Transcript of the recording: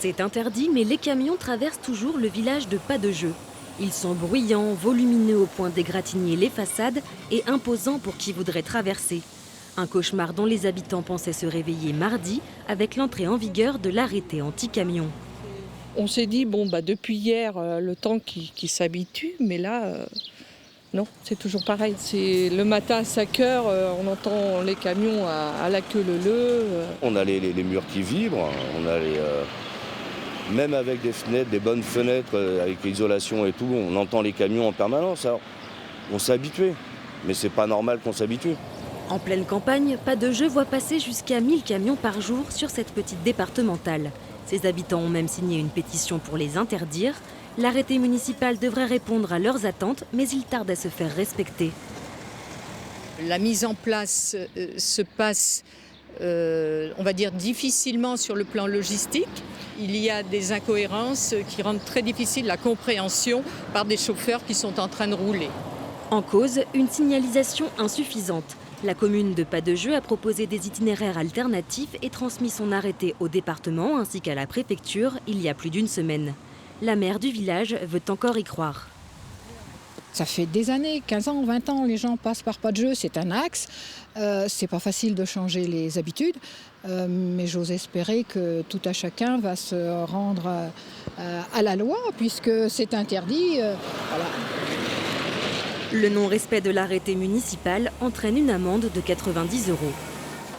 C'est interdit, mais les camions traversent toujours le village de Pas-de-Jeu. Ils sont bruyants, volumineux au point d'égratigner les façades et imposants pour qui voudrait traverser. Un cauchemar dont les habitants pensaient se réveiller mardi avec l'entrée en vigueur de l'arrêté anti-camion. On s'est dit, depuis hier, le temps qui s'habitue, mais là, non, c'est toujours pareil. C'est le matin à 5 heures, on entend les camions à la queue leu-leu. On a les murs qui vibrent, on a même avec des fenêtres, des bonnes fenêtres, avec l'isolation et tout, on entend les camions en permanence. Alors, on s'est habitué, mais c'est pas normal qu'on s'habitue. En pleine campagne, Pas-de-Jeu voit passer jusqu'à 1000 camions par jour sur cette petite départementale. Ses habitants ont même signé une pétition pour les interdire. L'arrêté municipal devrait répondre à leurs attentes, mais il tarde à se faire respecter. La mise en place se passe, on va dire, difficilement sur le plan logistique. Il y a des incohérences qui rendent très difficile la compréhension par des chauffeurs qui sont en train de rouler. En cause, une signalisation insuffisante. La commune de Pas-de-Jeu a proposé des itinéraires alternatifs et transmis son arrêté au département ainsi qu'à la préfecture il y a plus d'une semaine. La maire du village veut encore y croire. Ça fait des années, 15 ans, 20 ans, les gens passent par Pas-de-Jeu, c'est un axe. C'est pas facile de changer les habitudes, mais j'ose espérer que tout à chacun va se rendre à la loi puisque c'est interdit. Voilà. Le non-respect de l'arrêté municipal entraîne une amende de 90 €.